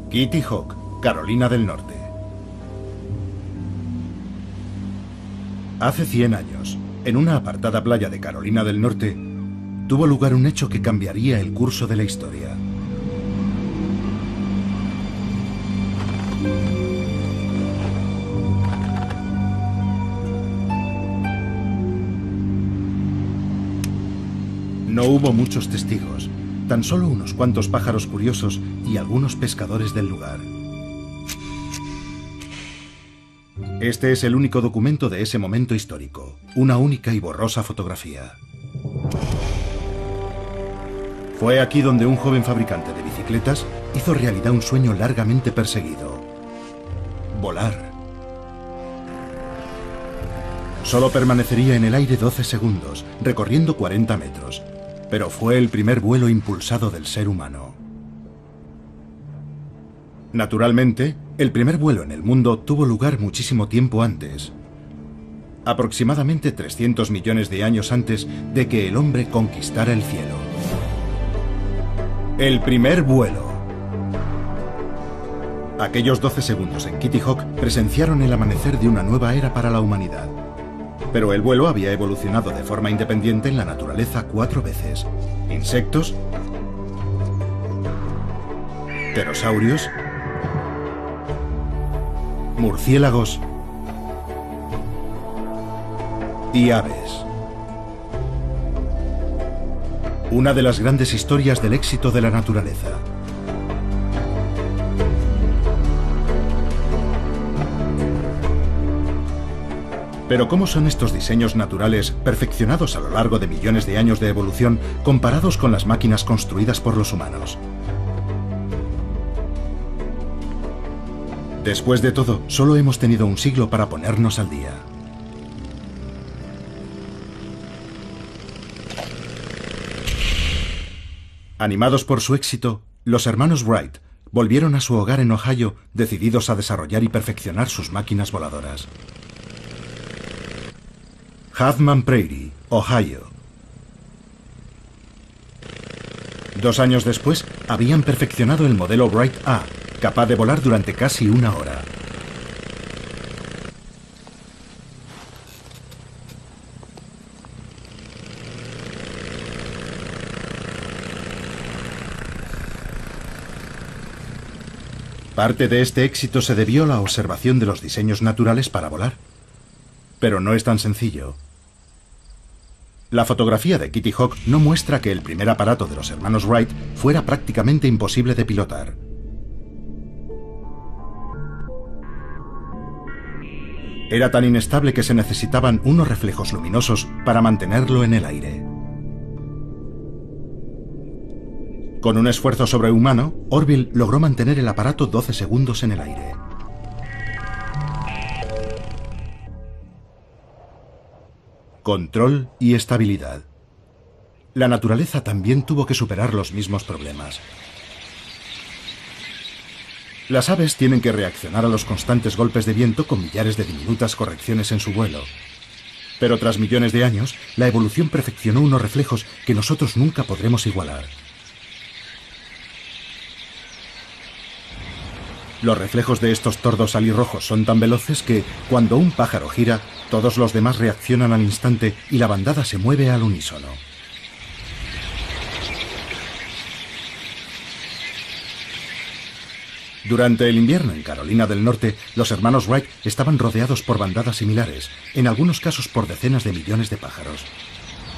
Kitty Hawk, Carolina del Norte. Hace 100 años, en una apartada playa de Carolina del Norte, tuvo lugar un hecho que cambiaría el curso de la historia. No hubo muchos testigos, tan solo unos cuantos pájaros curiosos y algunos pescadores del lugar. Este es el único documento de ese momento histórico, una única y borrosa fotografía. Fue aquí donde un joven fabricante de bicicletas hizo realidad un sueño largamente perseguido: volar. Solo permanecería en el aire 12 segundos, recorriendo 40 metros. Pero fue el primer vuelo impulsado del ser humano. Naturalmente, el primer vuelo en el mundo tuvo lugar muchísimo tiempo antes. Aproximadamente 300 millones de años antes de que el hombre conquistara el cielo. El primer vuelo. Aquellos 12 segundos en Kitty Hawk presenciaron el amanecer de una nueva era para la humanidad. Pero el vuelo había evolucionado de forma independiente en la naturaleza 4 veces. Insectos, pterosaurios, murciélagos y aves. Una de las grandes historias del éxito de la naturaleza. Pero ¿cómo son estos diseños naturales, perfeccionados a lo largo de millones de años de evolución, comparados con las máquinas construidas por los humanos? Después de todo, solo hemos tenido un siglo para ponernos al día. Animados por su éxito, los hermanos Wright volvieron a su hogar en Ohio, decididos a desarrollar y perfeccionar sus máquinas voladoras. Huffman Prairie, Ohio. 2 años después, habían perfeccionado el modelo Wright A, capaz de volar durante casi 1 hora. Parte de este éxito se debió a la observación de los diseños naturales para volar. Pero no es tan sencillo. La fotografía de Kitty Hawk no muestra que el primer aparato de los hermanos Wright fuera prácticamente imposible de pilotar. Era tan inestable que se necesitaban unos reflejos luminosos para mantenerlo en el aire. Con un esfuerzo sobrehumano, Orville logró mantener el aparato 12 segundos en el aire. Control y estabilidad. La naturaleza también tuvo que superar los mismos problemas. Las aves tienen que reaccionar a los constantes golpes de viento con millares de diminutas correcciones en su vuelo. Pero tras millones de años, la evolución perfeccionó unos reflejos que nosotros nunca podremos igualar. Los reflejos de estos tordos alirrojos son tan veloces que, cuando un pájaro gira, todos los demás reaccionan al instante y la bandada se mueve al unísono. Durante el invierno en Carolina del Norte, los hermanos Wright estaban rodeados por bandadas similares, en algunos casos por decenas de millones de pájaros.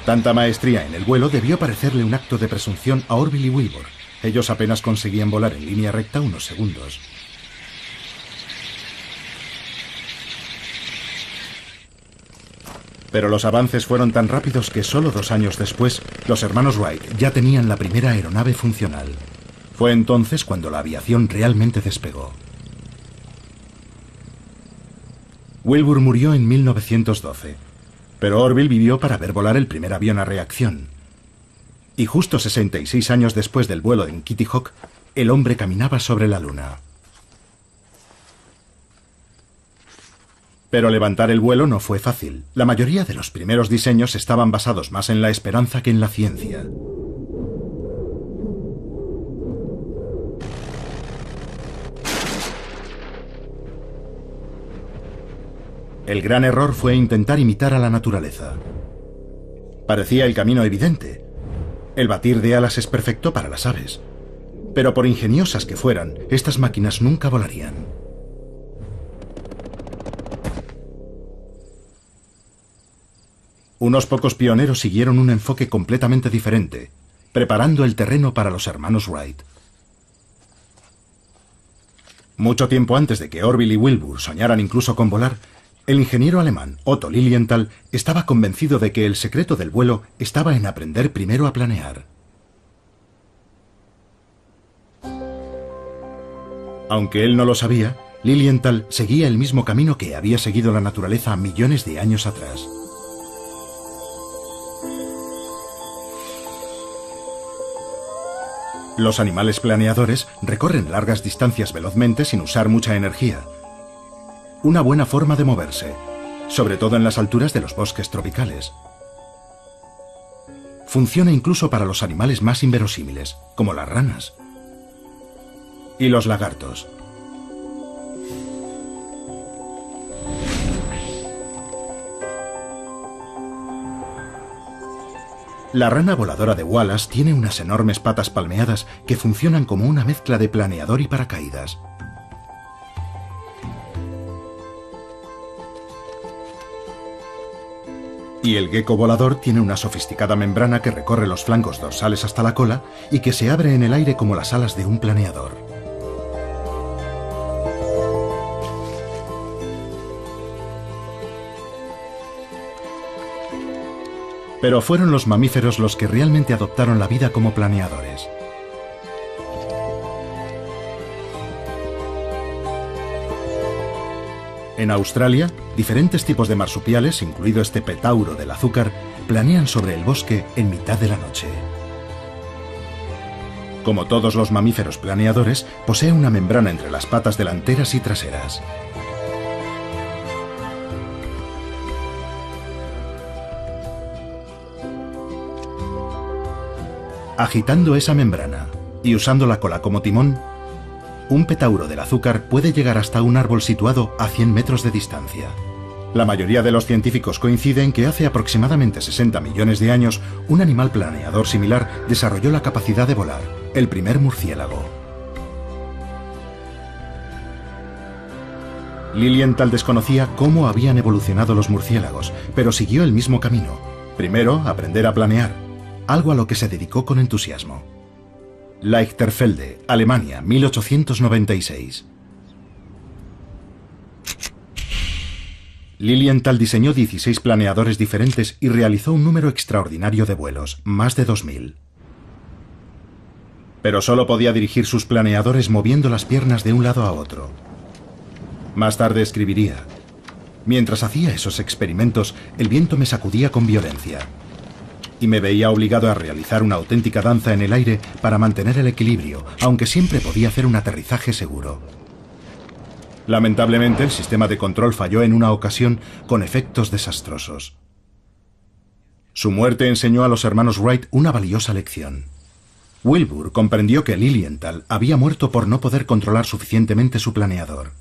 Tanta maestría en el vuelo debió parecerle un acto de presunción a Orville y Wilbur. Ellos apenas conseguían volar en línea recta unos segundos. Pero los avances fueron tan rápidos que solo 2 años después, los hermanos Wright ya tenían la primera aeronave funcional. Fue entonces cuando la aviación realmente despegó. Wilbur murió en 1912, pero Orville vivió para ver volar el primer avión a reacción. Y justo 66 años después del vuelo en Kitty Hawk, el hombre caminaba sobre la luna. Pero levantar el vuelo no fue fácil. La mayoría de los primeros diseños estaban basados más en la esperanza que en la ciencia. El gran error fue intentar imitar a la naturaleza. Parecía el camino evidente. El batir de alas es perfecto para las aves. Pero por ingeniosas que fueran, estas máquinas nunca volarían. Unos pocos pioneros siguieron un enfoque completamente diferente, preparando el terreno para los hermanos Wright. Mucho tiempo antes de que Orville y Wilbur soñaran incluso con volar, el ingeniero alemán Otto Lilienthal estaba convencido de que el secreto del vuelo estaba en aprender primero a planear. Aunque él no lo sabía, Lilienthal seguía el mismo camino que había seguido la naturaleza millones de años atrás. Los animales planeadores recorren largas distancias velozmente sin usar mucha energía. Una buena forma de moverse, sobre todo en las alturas de los bosques tropicales. Funciona incluso para los animales más inverosímiles, como las ranas y los lagartos. La rana voladora de Wallace tiene unas enormes patas palmeadas que funcionan como una mezcla de planeador y paracaídas. Y el gecko volador tiene una sofisticada membrana que recorre los flancos dorsales hasta la cola y que se abre en el aire como las alas de un planeador. Pero fueron los mamíferos los que realmente adoptaron la vida como planeadores. En Australia, diferentes tipos de marsupiales, incluido este petauro del azúcar, planean sobre el bosque en mitad de la noche. Como todos los mamíferos planeadores, posee una membrana entre las patas delanteras y traseras. Agitando esa membrana y usando la cola como timón, un petauro del azúcar puede llegar hasta un árbol situado a 100 metros de distancia. La mayoría de los científicos coinciden que hace aproximadamente 60 millones de años, un animal planeador similar desarrolló la capacidad de volar, el primer murciélago. Lilienthal desconocía cómo habían evolucionado los murciélagos, pero siguió el mismo camino. Primero, aprender a planear, algo a lo que se dedicó con entusiasmo. Lichterfelde, Alemania, 1896. Lilienthal diseñó 16 planeadores diferentes y realizó un número extraordinario de vuelos, más de 2000. Pero solo podía dirigir sus planeadores moviendo las piernas de un lado a otro. Más tarde escribiría: mientras hacía esos experimentos, el viento me sacudía con violencia y me veía obligado a realizar una auténtica danza en el aire para mantener el equilibrio, aunque siempre podía hacer un aterrizaje seguro. Lamentablemente, el sistema de control falló en una ocasión con efectos desastrosos. Su muerte enseñó a los hermanos Wright una valiosa lección. Wilbur comprendió que Lilienthal había muerto por no poder controlar suficientemente su planeador.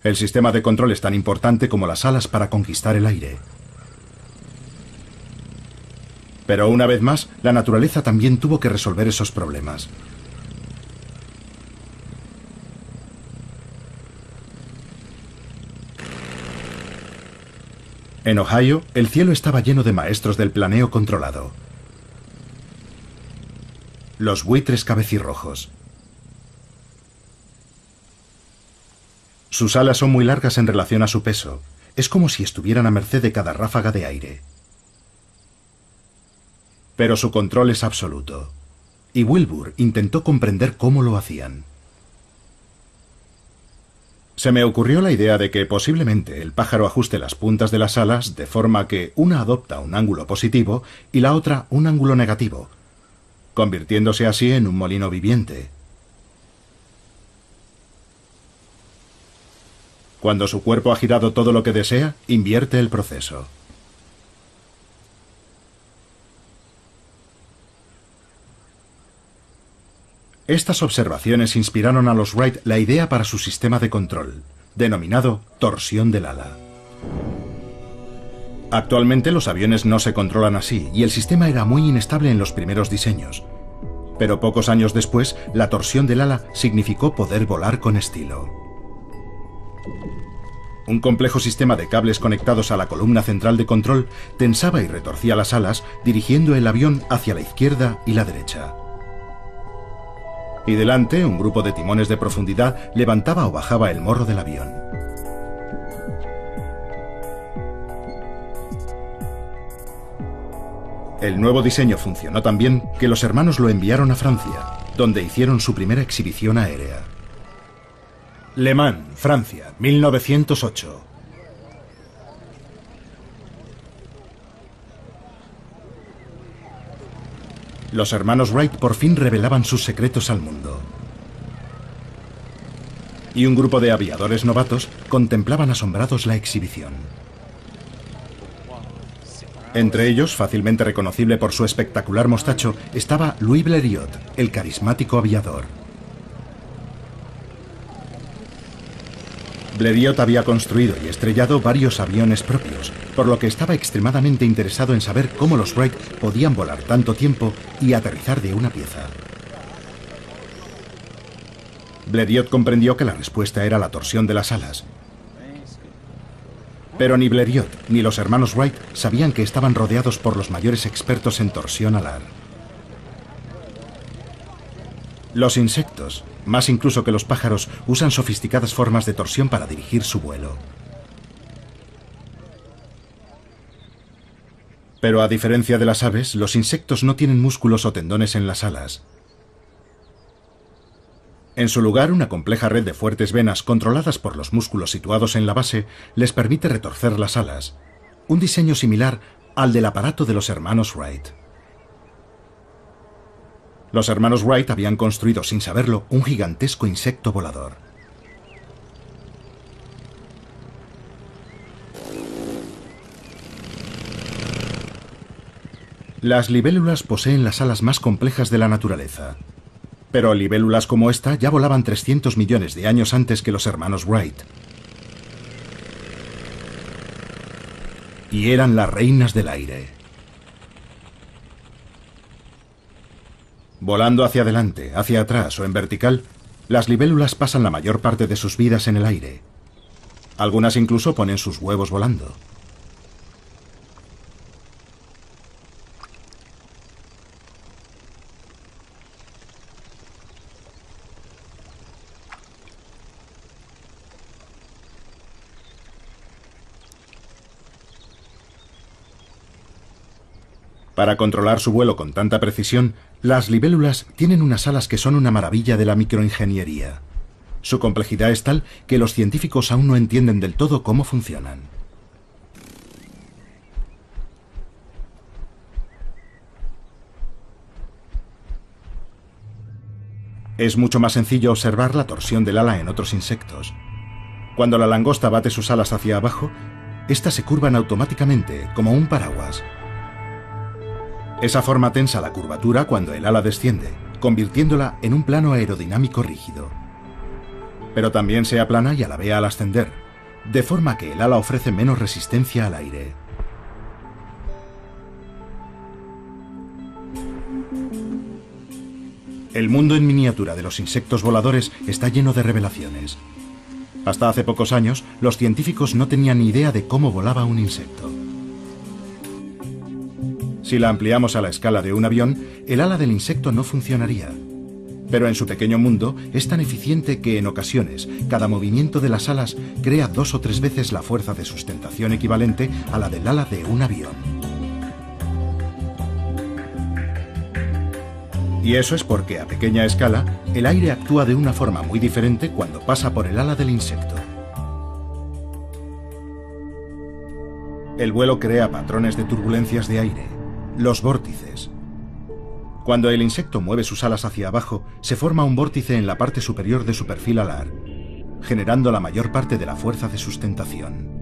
El sistema de control es tan importante como las alas para conquistar el aire. Pero una vez más, la naturaleza también tuvo que resolver esos problemas. En Ohio, el cielo estaba lleno de maestros del planeo controlado. Los buitres cabecirrojos. Sus alas son muy largas en relación a su peso. Es como si estuvieran a merced de cada ráfaga de aire. Pero su control es absoluto. Y Wilbur intentó comprender cómo lo hacían. Se me ocurrió la idea de que posiblemente el pájaro ajuste las puntas de las alas de forma que una adopta un ángulo positivo y la otra un ángulo negativo, convirtiéndose así en un molino viviente. Cuando su cuerpo ha girado todo lo que desea, invierte el proceso. Estas observaciones inspiraron a los Wright la idea para su sistema de control, denominado torsión del ala. Actualmente los aviones no se controlan así y el sistema era muy inestable en los primeros diseños. Pero pocos años después, la torsión del ala significó poder volar con estilo. Un complejo sistema de cables conectados a la columna central de control tensaba y retorcía las alas, dirigiendo el avión hacia la izquierda y la derecha. Y delante, un grupo de timones de profundidad levantaba o bajaba el morro del avión. El nuevo diseño funcionó tan bien que los hermanos lo enviaron a Francia, donde hicieron su primera exhibición aérea. Le Mans, Francia, 1908. Los hermanos Wright por fin revelaban sus secretos al mundo. Y un grupo de aviadores novatos contemplaban asombrados la exhibición. Entre ellos, fácilmente reconocible por su espectacular mostacho, estaba Louis Blériot, el carismático aviador. Blériot había construido y estrellado varios aviones propios, por lo que estaba extremadamente interesado en saber cómo los Wright podían volar tanto tiempo y aterrizar de una pieza. Blériot comprendió que la respuesta era la torsión de las alas. Pero ni Blériot ni los hermanos Wright sabían que estaban rodeados por los mayores expertos en torsión alar. Los insectos, más incluso que los pájaros, usan sofisticadas formas de torsión para dirigir su vuelo. Pero a diferencia de las aves, los insectos no tienen músculos o tendones en las alas. En su lugar, una compleja red de fuertes venas controladas por los músculos situados en la base les permite retorcer las alas, un diseño similar al del aparato de los hermanos Wright. Los hermanos Wright habían construido, sin saberlo, un gigantesco insecto volador. Las libélulas poseen las alas más complejas de la naturaleza. Pero libélulas como esta ya volaban 300 millones de años antes que los hermanos Wright. Y eran las reinas del aire. Volando hacia adelante, hacia atrás o en vertical, las libélulas pasan la mayor parte de sus vidas en el aire. Algunas incluso ponen sus huevos volando. Para controlar su vuelo con tanta precisión, las libélulas tienen unas alas que son una maravilla de la microingeniería. Su complejidad es tal que los científicos aún no entienden del todo cómo funcionan. Es mucho más sencillo observar la torsión del ala en otros insectos. Cuando la langosta bate sus alas hacia abajo, éstas se curvan automáticamente, como un paraguas. Esa forma tensa la curvatura cuando el ala desciende, convirtiéndola en un plano aerodinámico rígido. Pero también se aplana y alabea al ascender, de forma que el ala ofrece menos resistencia al aire. El mundo en miniatura de los insectos voladores está lleno de revelaciones. Hasta hace pocos años, los científicos no tenían ni idea de cómo volaba un insecto. Si la ampliamos a la escala de un avión, el ala del insecto no funcionaría. Pero en su pequeño mundo es tan eficiente que en ocasiones cada movimiento de las alas crea 2 o 3 veces la fuerza de sustentación equivalente a la del ala de un avión. Y eso es porque a pequeña escala el aire actúa de una forma muy diferente cuando pasa por el ala del insecto. El vuelo crea patrones de turbulencias de aire, los vórtices. Cuando el insecto mueve sus alas hacia abajo, se forma un vórtice en la parte superior de su perfil alar, generando la mayor parte de la fuerza de sustentación.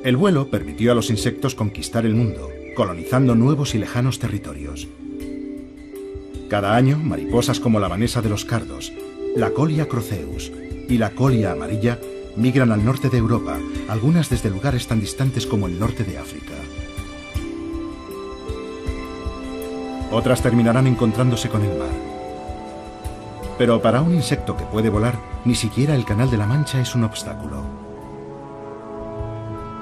El vuelo permitió a los insectos conquistar el mundo, colonizando nuevos y lejanos territorios. Cada año, mariposas como la vanesa de los cardos, la Colia croceus y la colia amarilla migran al norte de Europa, algunas desde lugares tan distantes como el norte de África. Otras terminarán encontrándose con el mar. Pero para un insecto que puede volar, ni siquiera el Canal de la Mancha es un obstáculo.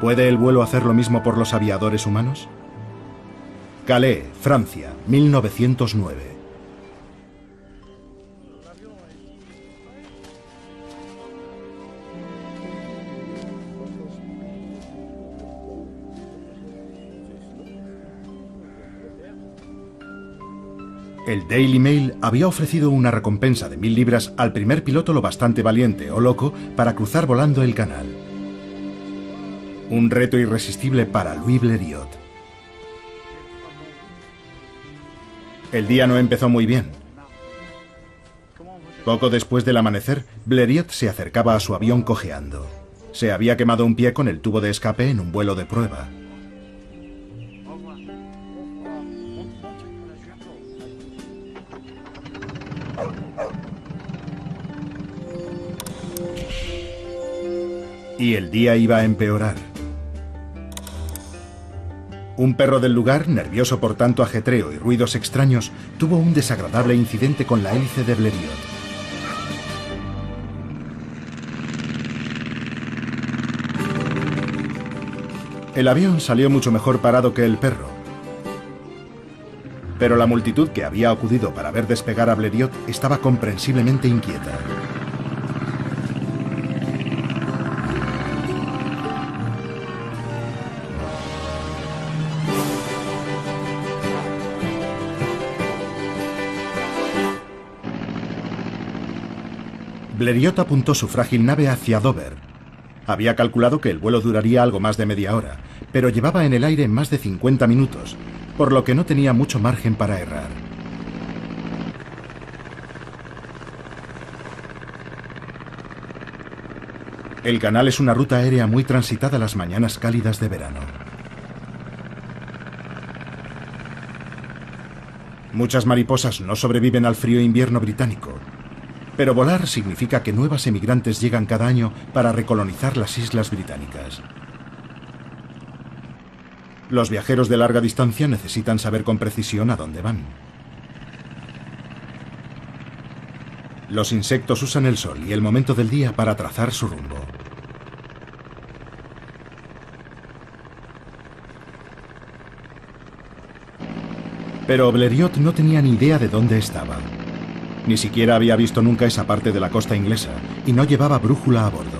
¿Puede el vuelo hacer lo mismo por los aviadores humanos? Calais, Francia, 1909. El Daily Mail había ofrecido una recompensa de 1000 libras al primer piloto lo bastante valiente o loco para cruzar volando el canal. Un reto irresistible para Louis Blériot. El día no empezó muy bien. Poco después del amanecer, Blériot se acercaba a su avión cojeando. Se había quemado un pie con el tubo de escape en un vuelo de prueba. Y el día iba a empeorar. Un perro del lugar, nervioso por tanto ajetreo y ruidos extraños, tuvo un desagradable incidente con la hélice de Blériot. El avión salió mucho mejor parado que el perro. Pero la multitud que había acudido para ver despegar a Blériot estaba comprensiblemente inquieta. Blériot apuntó su frágil nave hacia Dover. Había calculado que el vuelo duraría algo más de media hora, pero llevaba en el aire más de 50 minutos, por lo que no tenía mucho margen para errar. El canal es una ruta aérea muy transitada las mañanas cálidas de verano. Muchas mariposas no sobreviven al frío invierno británico. Pero volar significa que nuevas emigrantes llegan cada año para recolonizar las islas británicas. Los viajeros de larga distancia necesitan saber con precisión a dónde van. Los insectos usan el sol y el momento del día para trazar su rumbo. Pero Blériot no tenía ni idea de dónde estaba. Ni siquiera había visto nunca esa parte de la costa inglesa y no llevaba brújula a bordo.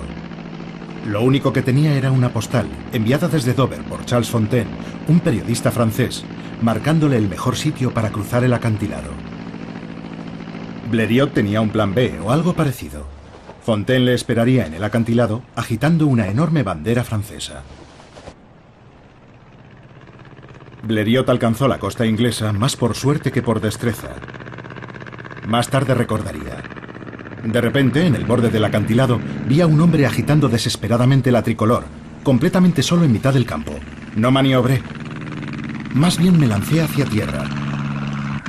Lo único que tenía era una postal, enviada desde Dover por Charles Fontaine, un periodista francés, marcándole el mejor sitio para cruzar el acantilado. Blériot tenía un plan B o algo parecido. Fontaine le esperaría en el acantilado, agitando una enorme bandera francesa. Blériot alcanzó la costa inglesa más por suerte que por destreza. Más tarde recordaría. De repente, en el borde del acantilado, vi a un hombre agitando desesperadamente la tricolor, completamente solo en mitad del campo. No maniobré. Más bien me lancé hacia tierra.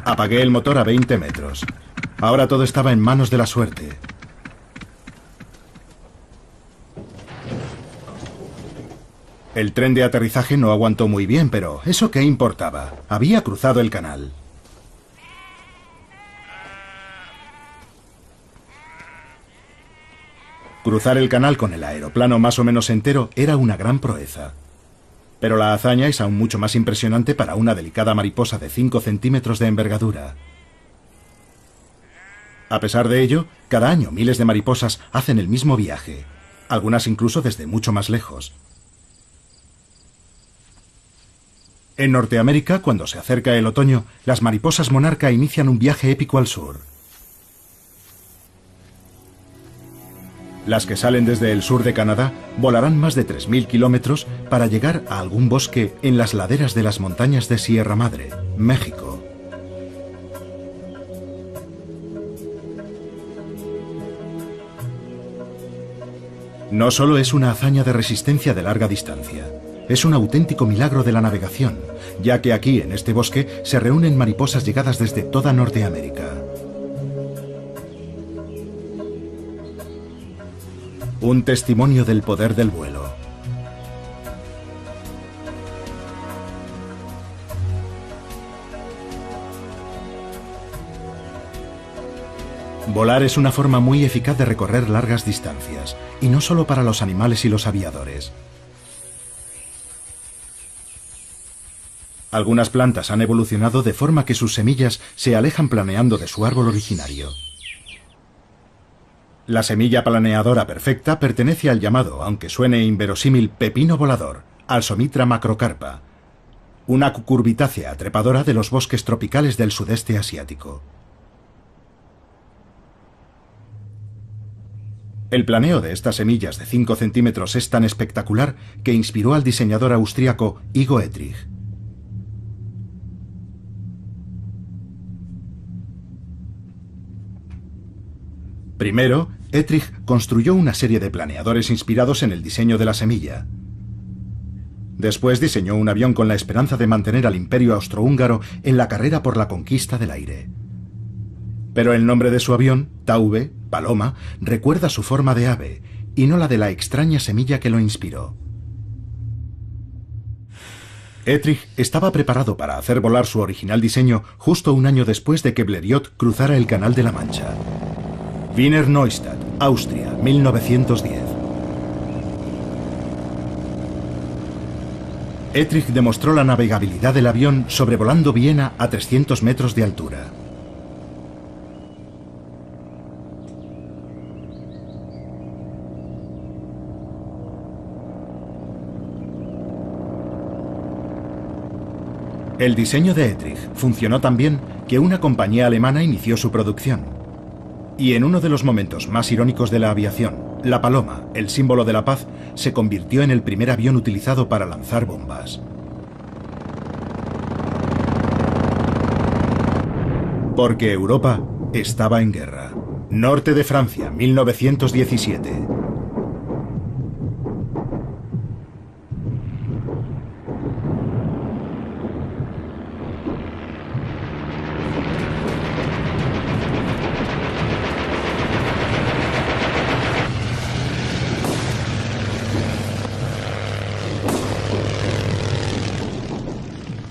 Apagué el motor a 20 metros. Ahora todo estaba en manos de la suerte. El tren de aterrizaje no aguantó muy bien, pero ¿eso qué importaba? Había cruzado el canal. Cruzar el canal con el aeroplano más o menos entero era una gran proeza. Pero la hazaña es aún mucho más impresionante para una delicada mariposa de 5 centímetros de envergadura. A pesar de ello, cada año miles de mariposas hacen el mismo viaje, algunas incluso desde mucho más lejos. En Norteamérica, cuando se acerca el otoño, las mariposas monarca inician un viaje épico al sur. Las que salen desde el sur de Canadá volarán más de 3000 kilómetros para llegar a algún bosque en las laderas de las montañas de Sierra Madre, México. No solo es una hazaña de resistencia de larga distancia. es un auténtico milagro de la navegación, ya que aquí, en este bosque, se reúnen mariposas llegadas desde toda Norteamérica. Un testimonio del poder del vuelo. Volar es una forma muy eficaz de recorrer largas distancias, y no solo para los animales y los aviadores. Algunas plantas han evolucionado de forma que sus semillas se alejan planeando de su árbol originario. La semilla planeadora perfecta pertenece al llamado, aunque suene inverosímil, pepino volador, Alsomitra macrocarpa, una cucurbitácea trepadora de los bosques tropicales del sudeste asiático. El planeo de estas semillas de 5 centímetros es tan espectacular que inspiró al diseñador austríaco Igo Etrich. Primero, Etrich construyó una serie de planeadores inspirados en el diseño de la semilla. Después diseñó un avión con la esperanza de mantener al Imperio austrohúngaro en la carrera por la conquista del aire. Pero el nombre de su avión, Taube, paloma, recuerda su forma de ave, y no la de la extraña semilla que lo inspiró. Etrich estaba preparado para hacer volar su original diseño justo un año después de que Blériot cruzara el Canal de la Mancha. Wiener Neustadt, Austria, 1910. Etrich demostró la navegabilidad del avión sobrevolando Viena a 300 metros de altura. El diseño de Etrich funcionó tan bien que una compañía alemana inició su producción. Y en uno de los momentos más irónicos de la aviación, la paloma, el símbolo de la paz, se convirtió en el primer avión utilizado para lanzar bombas. Porque Europa estaba en guerra. Norte de Francia, 1917.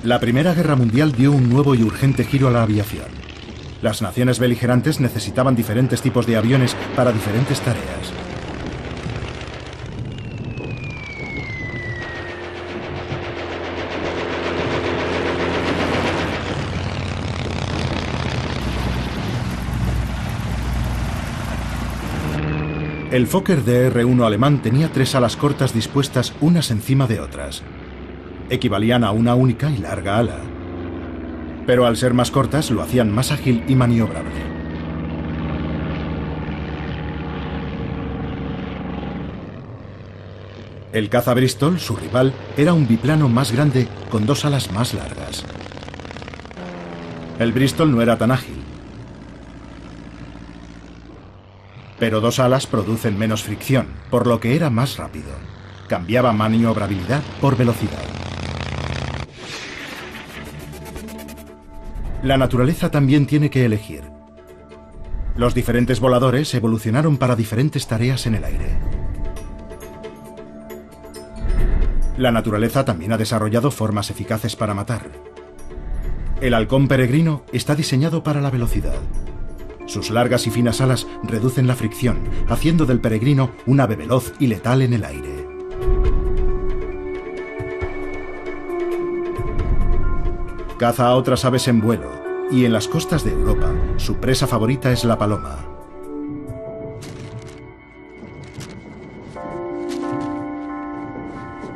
La Primera Guerra Mundial dio un nuevo y urgente giro a la aviación. Las naciones beligerantes necesitaban diferentes tipos de aviones para diferentes tareas. El Fokker DR-1 alemán tenía 3 alas cortas dispuestas unas encima de otras. Equivalían a una única y larga ala. Pero al ser más cortas lo hacían más ágil y maniobrable. El caza Bristol, su rival, era un biplano más grande con 2 alas más largas. El Bristol no era tan ágil, pero 2 alas producen menos fricción, por lo que era más rápido. Cambiaba maniobrabilidad por velocidad. La naturaleza también tiene que elegir. Los diferentes voladores evolucionaron para diferentes tareas en el aire. La naturaleza también ha desarrollado formas eficaces para matar. El halcón peregrino está diseñado para la velocidad. Sus largas y finas alas reducen la fricción, haciendo del peregrino un ave veloz y letal en el aire. Caza a otras aves en vuelo, y en las costas de Europa, su presa favorita es la paloma.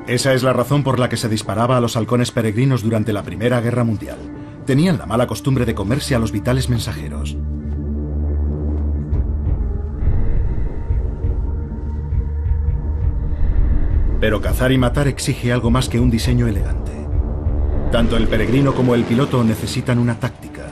Esa es la razón por la que se disparaba a los halcones peregrinos durante la Primera Guerra Mundial. Tenían la mala costumbre de comerse a los vitales mensajeros. Pero cazar y matar exige algo más que un diseño elegante. Tanto el peregrino como el piloto necesitan una táctica.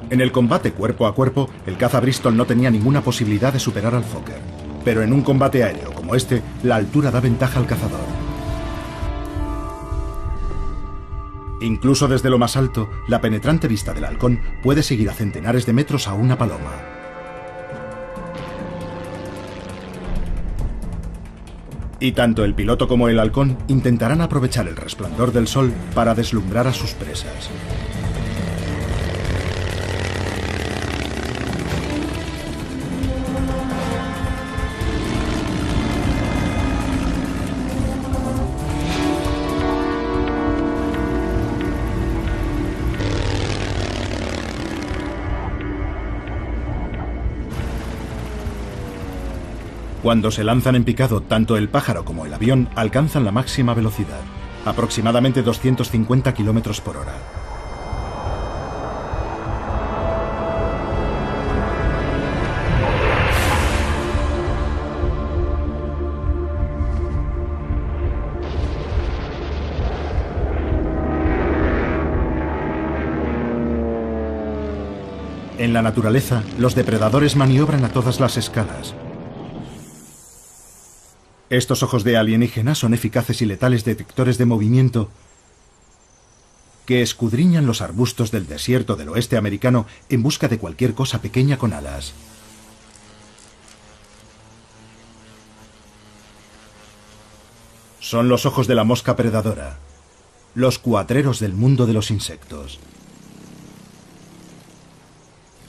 En el combate cuerpo a cuerpo, el caza Bristol no tenía ninguna posibilidad de superar al Fokker. Pero en un combate aéreo como este, la altura da ventaja al cazador. Incluso desde lo más alto, la penetrante vista del halcón puede seguir a centenares de metros a una paloma. Y tanto el piloto como el halcón intentarán aprovechar el resplandor del sol para deslumbrar a sus presas. Cuando se lanzan en picado, tanto el pájaro como el avión alcanzan la máxima velocidad, aproximadamente 250 km por hora. En la naturaleza, los depredadores maniobran a todas las escalas. Estos ojos de alienígena son eficaces y letales detectores de movimiento que escudriñan los arbustos del desierto del oeste americano en busca de cualquier cosa pequeña con alas. Son los ojos de la mosca predadora, los cuatreros del mundo de los insectos.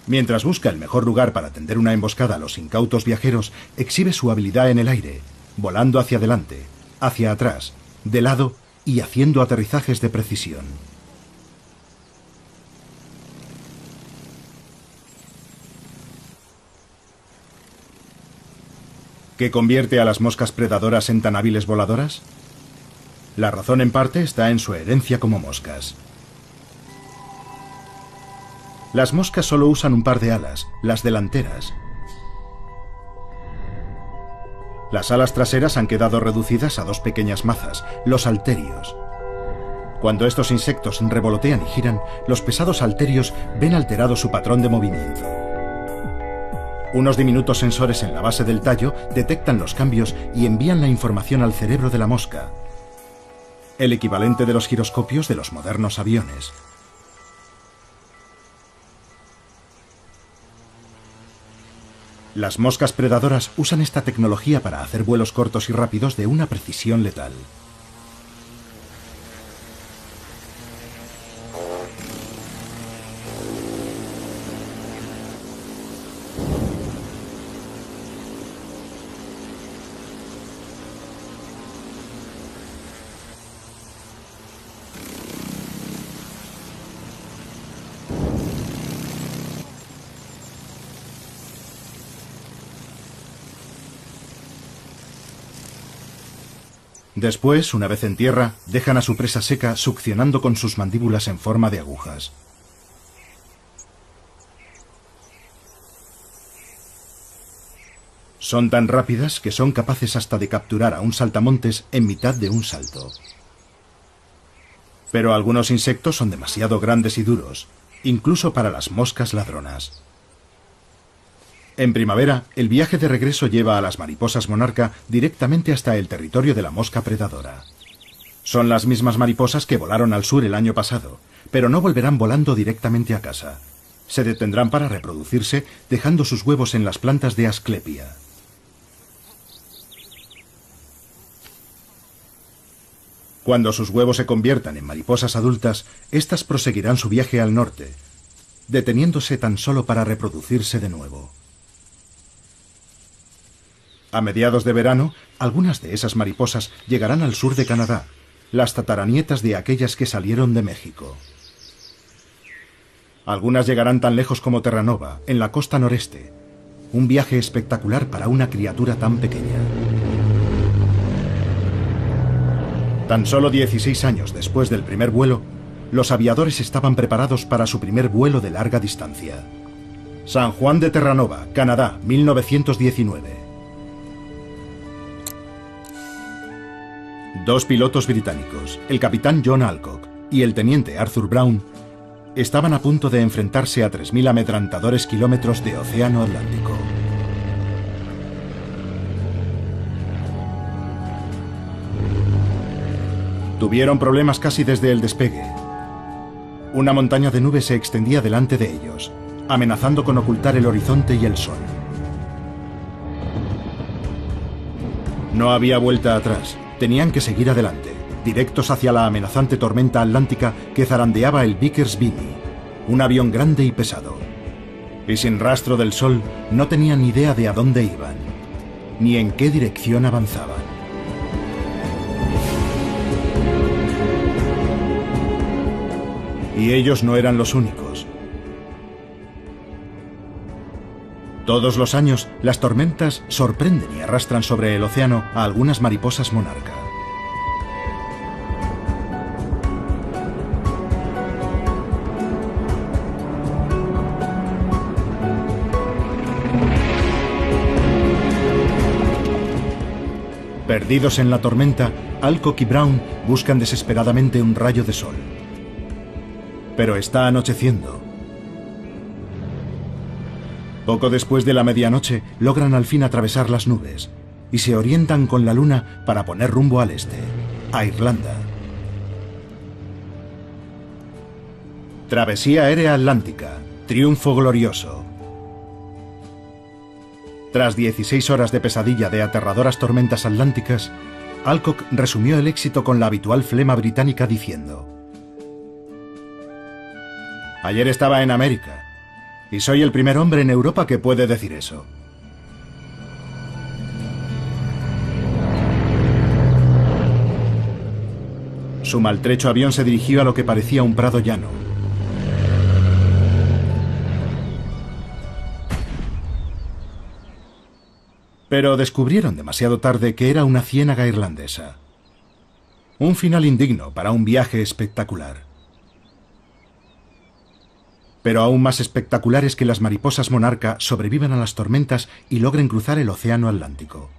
Mientras busca el mejor lugar para tender una emboscada a los incautos viajeros, exhibe su habilidad en el aire, volando hacia adelante, hacia atrás, de lado y haciendo aterrizajes de precisión. ¿Qué convierte a las moscas predadoras en tan hábiles voladoras? La razón en parte está en su herencia como moscas. Las moscas solo usan un par de alas, las delanteras. Las alas traseras han quedado reducidas a dos pequeñas mazas, los halterios. Cuando estos insectos revolotean y giran, los pesados halterios ven alterado su patrón de movimiento. Unos diminutos sensores en la base del tallo detectan los cambios y envían la información al cerebro de la mosca, el equivalente de los giroscopios de los modernos aviones. Las moscas predadoras usan esta tecnología para hacer vuelos cortos y rápidos de una precisión letal. Después, una vez en tierra, dejan a su presa seca succionando con sus mandíbulas en forma de agujas. Son tan rápidas que son capaces hasta de capturar a un saltamontes en mitad de un salto. Pero algunos insectos son demasiado grandes y duros, incluso para las moscas ladronas. En primavera, el viaje de regreso lleva a las mariposas monarca directamente hasta el territorio de la mosca predadora. Son las mismas mariposas que volaron al sur el año pasado, pero no volverán volando directamente a casa. Se detendrán para reproducirse, dejando sus huevos en las plantas de Asclepia. Cuando sus huevos se conviertan en mariposas adultas, éstas proseguirán su viaje al norte, deteniéndose tan solo para reproducirse de nuevo. A mediados de verano, algunas de esas mariposas llegarán al sur de Canadá, las tataranietas de aquellas que salieron de México. Algunas llegarán tan lejos como Terranova, en la costa noreste. Un viaje espectacular para una criatura tan pequeña. Tan solo 16 años después del primer vuelo, los aviadores estaban preparados para su primer vuelo de larga distancia. San Juan de Terranova, Canadá, 1919. Dos pilotos británicos, el capitán John Alcock y el teniente Arthur Brown, estaban a punto de enfrentarse a 3.000 amedrentadores kilómetros de océano Atlántico. Tuvieron problemas casi desde el despegue. Una montaña de nubes se extendía delante de ellos, amenazando con ocultar el horizonte y el sol. No había vuelta atrás. Tenían que seguir adelante, directos hacia la amenazante tormenta atlántica que zarandeaba el Vickers Vimy, un avión grande y pesado. Y sin rastro del sol, no tenían ni idea de a dónde iban, ni en qué dirección avanzaban. Y ellos no eran los únicos. Todos los años, las tormentas sorprenden y arrastran sobre el océano a algunas mariposas monarca. Perdidos en la tormenta, Alcock y Brown buscan desesperadamente un rayo de sol. Pero está anocheciendo. Poco después de la medianoche, logran al fin atravesar las nubes y se orientan con la luna para poner rumbo al este, a Irlanda. Travesía aérea atlántica, triunfo glorioso. Tras 16 horas de pesadilla de aterradoras tormentas atlánticas, Alcock resumió el éxito con la habitual flema británica diciendo: «Ayer estaba en América, y soy el primer hombre en Europa que puede decir eso». Su maltrecho avión se dirigió a lo que parecía un prado llano. Pero descubrieron demasiado tarde que era una ciénaga irlandesa. Un final indigno para un viaje espectacular. Pero aún más espectacular es que las mariposas monarca sobrevivan a las tormentas y logren cruzar el océano Atlántico.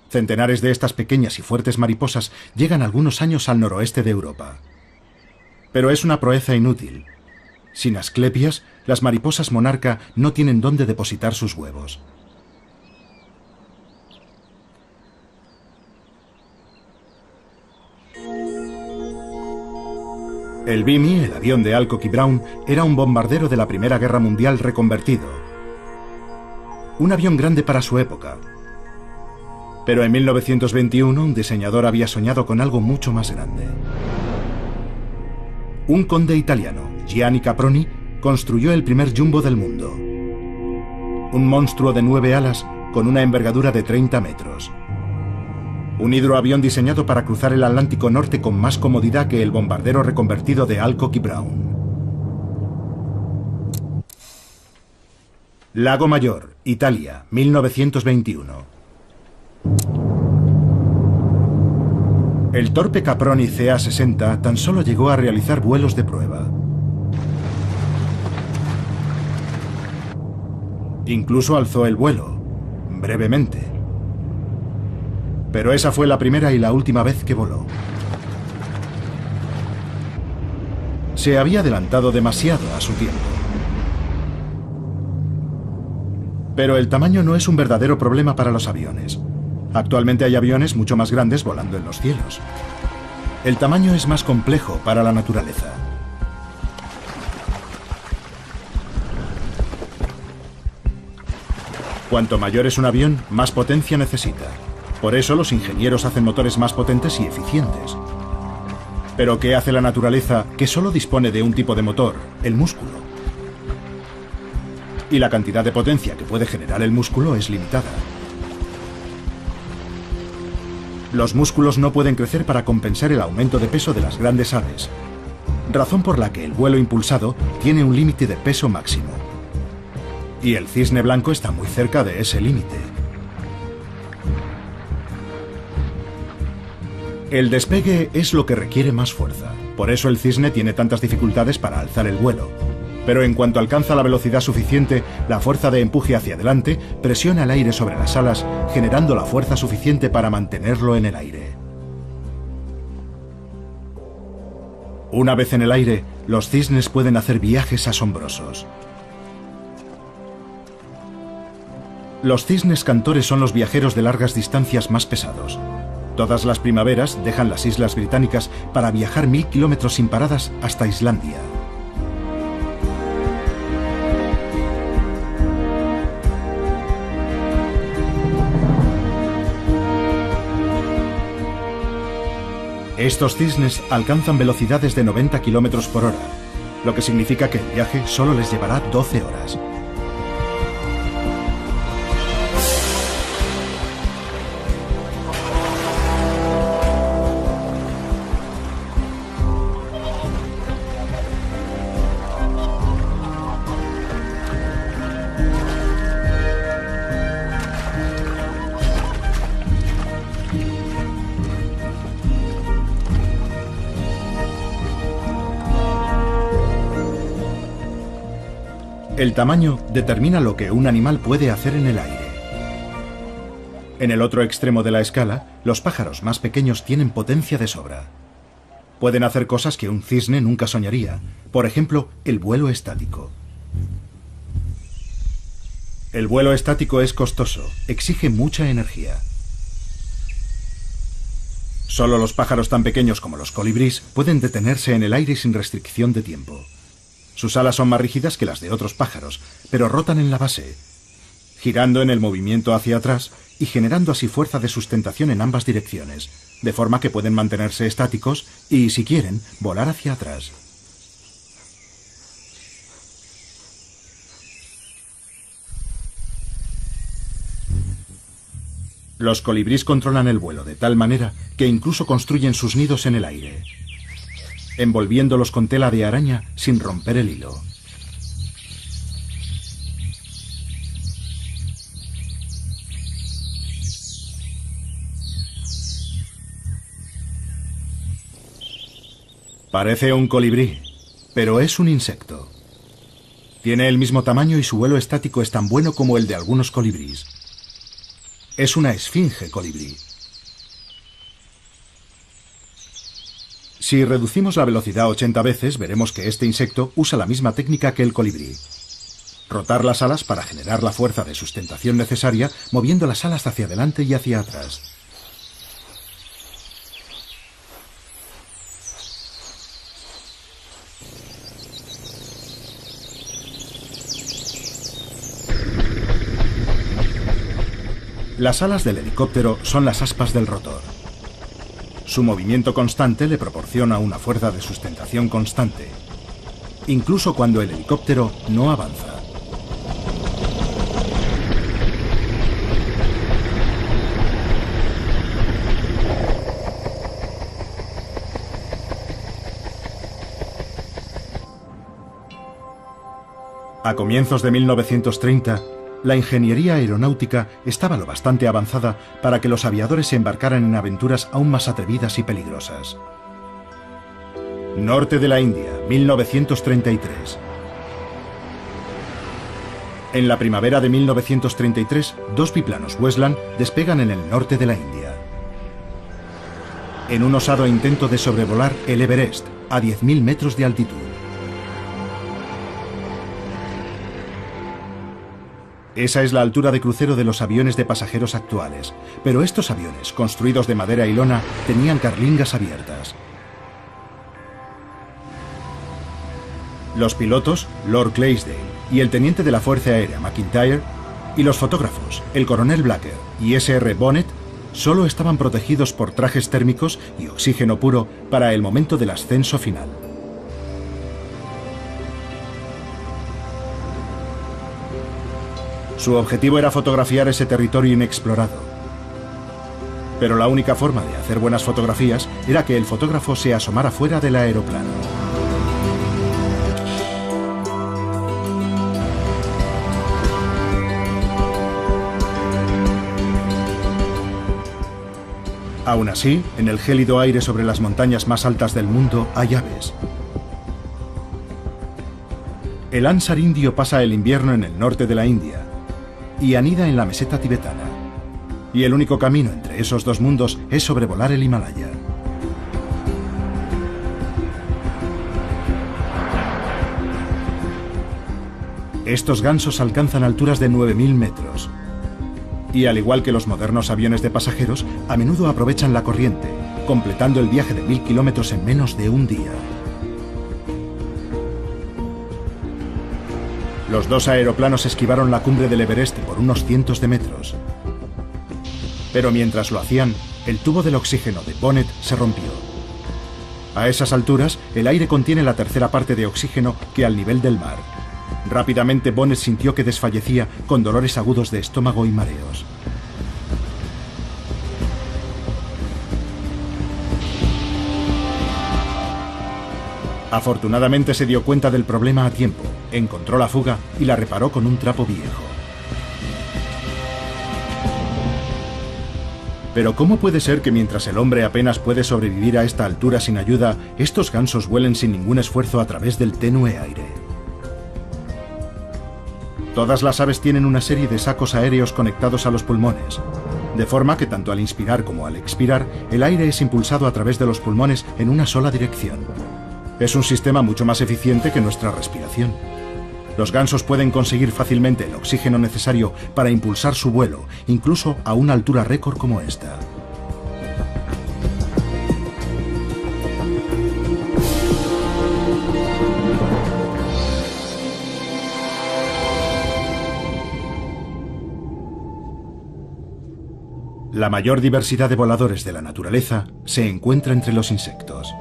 Centenares de estas pequeñas y fuertes mariposas llegan algunos años al noroeste de Europa. Pero es una proeza inútil. Sin asclepias, las mariposas monarca no tienen dónde depositar sus huevos. El Vimy, el avión de Alcock y Brown, era un bombardero de la Primera Guerra Mundial reconvertido. Un avión grande para su época. Pero en 1921 un diseñador había soñado con algo mucho más grande. Un conde italiano, Gianni Caproni, construyó el primer jumbo del mundo. Un monstruo de 9 alas con una envergadura de 30 metros. Un hidroavión diseñado para cruzar el Atlántico Norte con más comodidad que el bombardero reconvertido de Alcock y Brown. Lago Mayor, Italia, 1921. El torpe Caproni CA-60 tan solo llegó a realizar vuelos de prueba. Incluso alzó el vuelo, brevemente. Pero esa fue la primera y la última vez que voló. Se había adelantado demasiado a su tiempo. Pero el tamaño no es un verdadero problema para los aviones. Actualmente hay aviones mucho más grandes volando en los cielos. El tamaño es más complejo para la naturaleza. Cuanto mayor es un avión, más potencia necesita. Por eso los ingenieros hacen motores más potentes y eficientes. Pero ¿qué hace la naturaleza que solo dispone de un tipo de motor, el músculo? Y la cantidad de potencia que puede generar el músculo es limitada. Los músculos no pueden crecer para compensar el aumento de peso de las grandes aves, razón por la que el vuelo impulsado tiene un límite de peso máximo. Y el cisne blanco está muy cerca de ese límite. El despegue es lo que requiere más fuerza. Por eso el cisne tiene tantas dificultades para alzar el vuelo. Pero en cuanto alcanza la velocidad suficiente, la fuerza de empuje hacia adelante presiona el aire sobre las alas, generando la fuerza suficiente para mantenerlo en el aire. Una vez en el aire, los cisnes pueden hacer viajes asombrosos. Los cisnes cantores son los viajeros de largas distancias más pesados. Todas las primaveras dejan las islas británicas para viajar 1000 kilómetros sin paradas hasta Islandia. Estos cisnes alcanzan velocidades de 90 kilómetros por hora, lo que significa que el viaje solo les llevará 12 horas. El tamaño determina lo que un animal puede hacer en el aire. En el otro extremo de la escala, los pájaros más pequeños tienen potencia de sobra. Pueden hacer cosas que un cisne nunca soñaría, por ejemplo, el vuelo estático. El vuelo estático es costoso, exige mucha energía. Solo los pájaros tan pequeños como los colibríes pueden detenerse en el aire sin restricción de tiempo. Sus alas son más rígidas que las de otros pájaros, pero rotan en la base, girando en el movimiento hacia atrás y generando así fuerza de sustentación en ambas direcciones, de forma que pueden mantenerse estáticos y, si quieren, volar hacia atrás. Los colibríes controlan el vuelo de tal manera que incluso construyen sus nidos en el aire, envolviéndolos con tela de araña sin romper el hilo. Parece un colibrí, pero es un insecto. Tiene el mismo tamaño y su vuelo estático es tan bueno como el de algunos colibríes. Es una esfinge colibrí. Si reducimos la velocidad 80 veces, veremos que este insecto usa la misma técnica que el colibrí. Rotar las alas para generar la fuerza de sustentación necesaria, moviendo las alas hacia adelante y hacia atrás. Las alas del helicóptero son las aspas del rotor. Su movimiento constante le proporciona una fuerza de sustentación constante, incluso cuando el helicóptero no avanza. A comienzos de 1930, la ingeniería aeronáutica estaba lo bastante avanzada para que los aviadores se embarcaran en aventuras aún más atrevidas y peligrosas. Norte de la India, 1933. En la primavera de 1933, dos biplanos Westland despegan en el norte de la India. En un osado intento de sobrevolar el Everest, a 10.000 metros de altitud. Esa es la altura de crucero de los aviones de pasajeros actuales, pero estos aviones, construidos de madera y lona, tenían carlingas abiertas. Los pilotos, Lord Clydesdale y el teniente de la Fuerza Aérea McIntyre, y los fotógrafos, el coronel Blacker y S.R. Bonnet, solo estaban protegidos por trajes térmicos y oxígeno puro para el momento del ascenso final. Su objetivo era fotografiar ese territorio inexplorado. Pero la única forma de hacer buenas fotografías era que el fotógrafo se asomara fuera del aeroplano. Aún así, en el gélido aire sobre las montañas más altas del mundo hay aves. El ánsar indio pasa el invierno en el norte de la India y anida en la meseta tibetana. Y el único camino entre esos dos mundos es sobrevolar el Himalaya. Estos gansos alcanzan alturas de 9.000 metros. Y al igual que los modernos aviones de pasajeros, a menudo aprovechan la corriente, completando el viaje de 1000 kilómetros en menos de un día. Los dos aeroplanos esquivaron la cumbre del Everest por unos cientos de metros. Pero mientras lo hacían, el tubo del oxígeno de Bonnet se rompió. A esas alturas, el aire contiene la tercera parte de oxígeno que al nivel del mar. Rápidamente Bonnet sintió que desfallecía con dolores agudos de estómago y mareos. Afortunadamente se dio cuenta del problema a tiempo, encontró la fuga y la reparó con un trapo viejo. Pero ¿cómo puede ser que mientras el hombre apenas puede sobrevivir a esta altura sin ayuda, estos gansos vuelen sin ningún esfuerzo a través del tenue aire? Todas las aves tienen una serie de sacos aéreos conectados a los pulmones, de forma que tanto al inspirar como al expirar, el aire es impulsado a través de los pulmones en una sola dirección. Es un sistema mucho más eficiente que nuestra respiración. Los gansos pueden conseguir fácilmente el oxígeno necesario para impulsar su vuelo, incluso a una altura récord como esta. La mayor diversidad de voladores de la naturaleza se encuentra entre los insectos.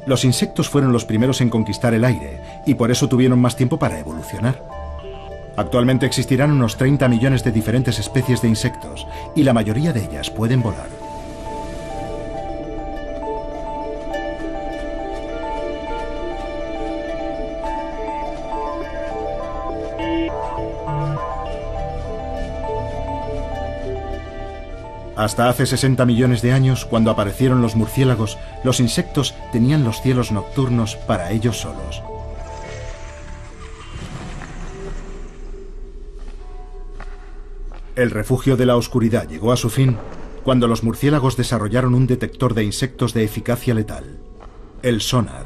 Los insectos fueron los primeros en conquistar el aire y por eso tuvieron más tiempo para evolucionar. Actualmente existirán unos 30 millones de diferentes especies de insectos y la mayoría de ellas pueden volar. Hasta hace 60 millones de años, cuando aparecieron los murciélagos, los insectos tenían los cielos nocturnos para ellos solos. El refugio de la oscuridad llegó a su fin cuando los murciélagos desarrollaron un detector de insectos de eficacia letal, el sonar.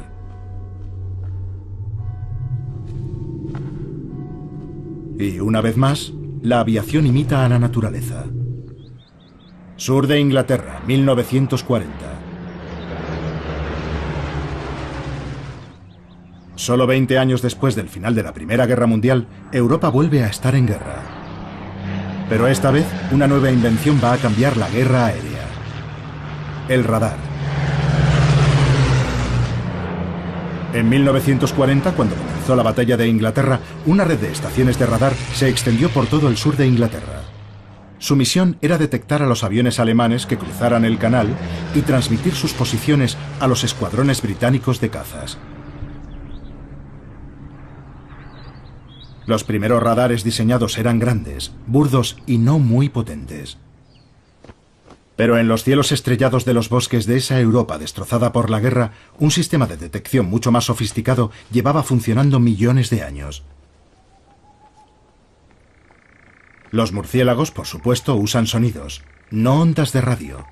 Y una vez más, la aviación imita a la naturaleza. Sur de Inglaterra, 1940. Solo 20 años después del final de la Primera Guerra Mundial, Europa vuelve a estar en guerra. Pero esta vez, una nueva invención va a cambiar la guerra aérea: el radar. En 1940, cuando comenzó la Batalla de Inglaterra, una red de estaciones de radar se extendió por todo el sur de Inglaterra. Su misión era detectar a los aviones alemanes que cruzaran el canal y transmitir sus posiciones a los escuadrones británicos de cazas. Los primeros radares diseñados eran grandes, burdos y no muy potentes. Pero en los cielos estrellados de los bosques de esa Europa destrozada por la guerra, un sistema de detección mucho más sofisticado llevaba funcionando millones de años. Los murciélagos, por supuesto, usan sonidos, no ondas de radio.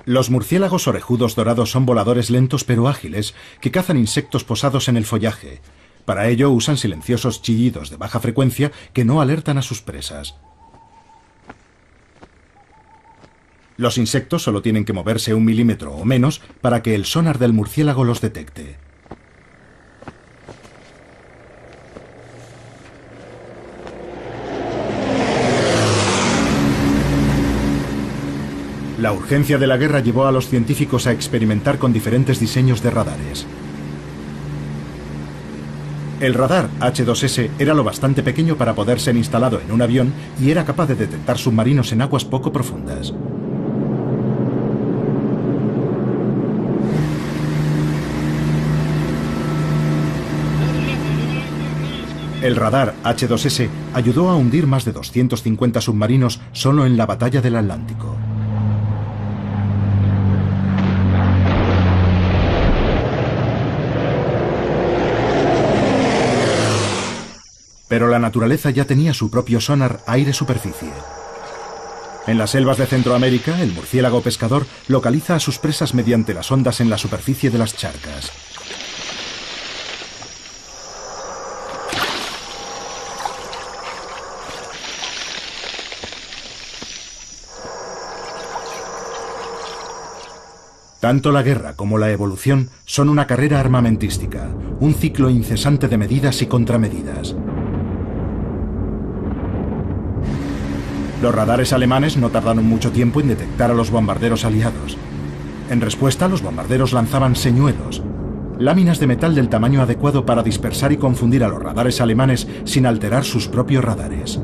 Los murciélagos orejudos dorados son voladores lentos pero ágiles que cazan insectos posados en el follaje. Para ello usan silenciosos chillidos de baja frecuencia que no alertan a sus presas. Los insectos solo tienen que moverse 1 milímetro o menos para que el sonar del murciélago los detecte. La urgencia de la guerra llevó a los científicos a experimentar con diferentes diseños de radares. El radar H2S era lo bastante pequeño para poder ser instalado en un avión y era capaz de detectar submarinos en aguas poco profundas. El radar H2S ayudó a hundir más de 250 submarinos solo en la Batalla del Atlántico. Pero la naturaleza ya tenía su propio sonar aire-superficie. En las selvas de Centroamérica, el murciélago pescador localiza a sus presas mediante las ondas en la superficie de las charcas. Tanto la guerra como la evolución son una carrera armamentística, un ciclo incesante de medidas y contramedidas. Los radares alemanes no tardaron mucho tiempo en detectar a los bombarderos aliados. En respuesta, los bombarderos lanzaban señuelos, láminas de metal del tamaño adecuado para dispersar y confundir a los radares alemanes sin alterar sus propios radares.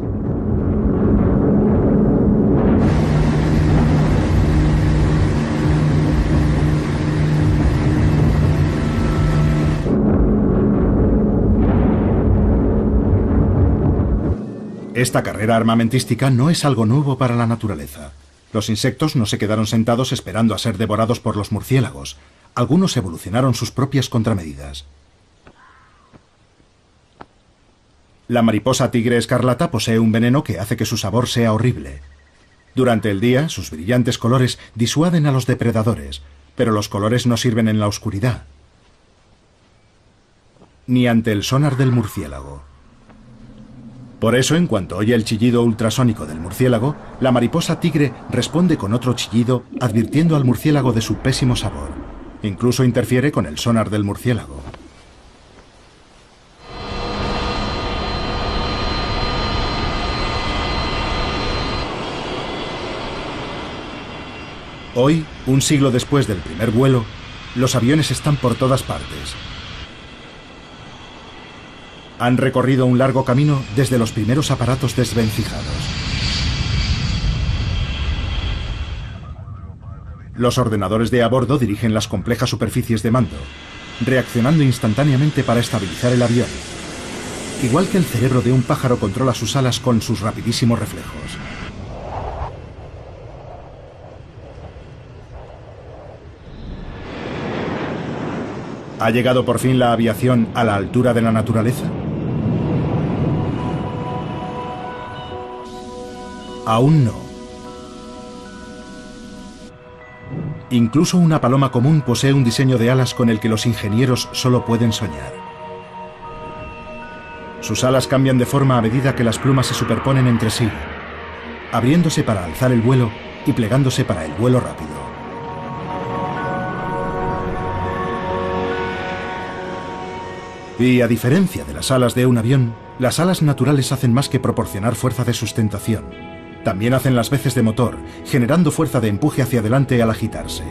Esta carrera armamentística no es algo nuevo para la naturaleza. Los insectos no se quedaron sentados esperando a ser devorados por los murciélagos. Algunos evolucionaron sus propias contramedidas. La mariposa tigre escarlata posee un veneno que hace que su sabor sea horrible. Durante el día, sus brillantes colores disuaden a los depredadores, pero los colores no sirven en la oscuridad, ni ante el sonar del murciélago. Por eso, en cuanto oye el chillido ultrasónico del murciélago, la mariposa tigre responde con otro chillido, advirtiendo al murciélago de su pésimo sabor. Incluso interfiere con el sonar del murciélago. Hoy, un siglo después del primer vuelo, los aviones están por todas partes. Han recorrido un largo camino desde los primeros aparatos desvencijados. Los ordenadores de a bordo dirigen las complejas superficies de mando, reaccionando instantáneamente para estabilizar el avión. Igual que el cerebro de un pájaro controla sus alas con sus rapidísimos reflejos. ¿Ha llegado por fin la aviación a la altura de la naturaleza? Aún no. Incluso una paloma común posee un diseño de alas con el que los ingenieros solo pueden soñar. Sus alas cambian de forma a medida que las plumas se superponen entre sí, abriéndose para alzar el vuelo y plegándose para el vuelo rápido. Y a diferencia de las alas de un avión, las alas naturales hacen más que proporcionar fuerza de sustentación. También hacen las veces de motor, generando fuerza de empuje hacia adelante al agitarse.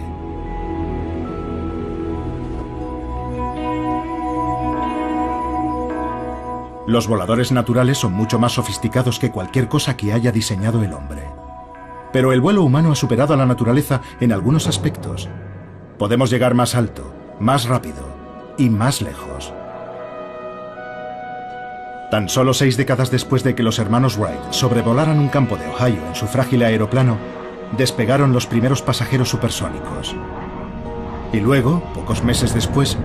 Los voladores naturales son mucho más sofisticados que cualquier cosa que haya diseñado el hombre. Pero el vuelo humano ha superado a la naturaleza en algunos aspectos. Podemos llegar más alto, más rápido y más lejos. Tan solo 6 décadas después de que los hermanos Wright sobrevolaran un campo de Ohio en su frágil aeroplano, despegaron los primeros pasajeros supersónicos. Y luego, pocos meses después,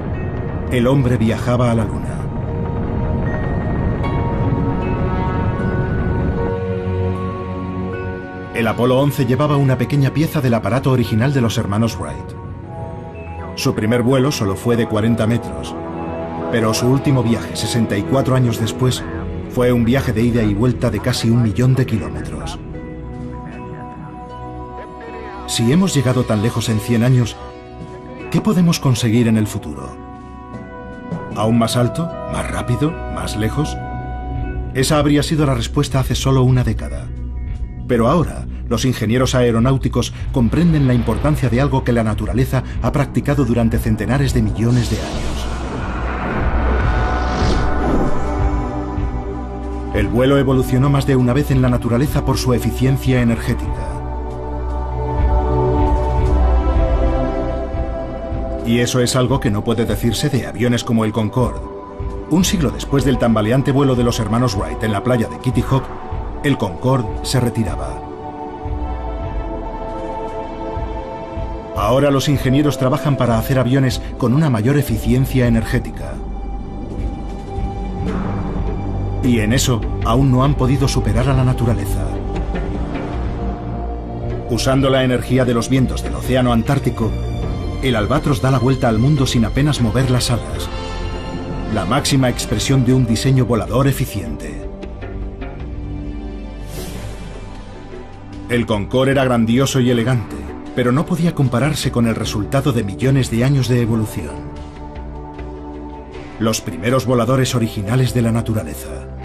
el hombre viajaba a la Luna. El Apolo 11 llevaba una pequeña pieza del aparato original de los hermanos Wright. Su primer vuelo solo fue de 40 metros. Pero su último viaje, 64 años después, fue un viaje de ida y vuelta de casi 1 millón de kilómetros. Si hemos llegado tan lejos en 100 años, ¿qué podemos conseguir en el futuro? ¿Aún más alto? ¿Más rápido? ¿Más lejos? Esa habría sido la respuesta hace solo una década. Pero ahora, los ingenieros aeronáuticos comprenden la importancia de algo que la naturaleza ha practicado durante centenares de millones de años. El vuelo evolucionó más de una vez en la naturaleza por su eficiencia energética. Y eso es algo que no puede decirse de aviones como el Concorde. Un siglo después del tambaleante vuelo de los hermanos Wright en la playa de Kitty Hawk, el Concorde se retiraba. Ahora los ingenieros trabajan para hacer aviones con una mayor eficiencia energética. Y en eso aún no han podido superar a la naturaleza. Usando la energía de los vientos del océano Antártico, el albatros da la vuelta al mundo sin apenas mover las alas. La máxima expresión de un diseño volador eficiente. El Concorde era grandioso y elegante, pero no podía compararse con el resultado de millones de años de evolución. Los primeros voladores originales de la naturaleza.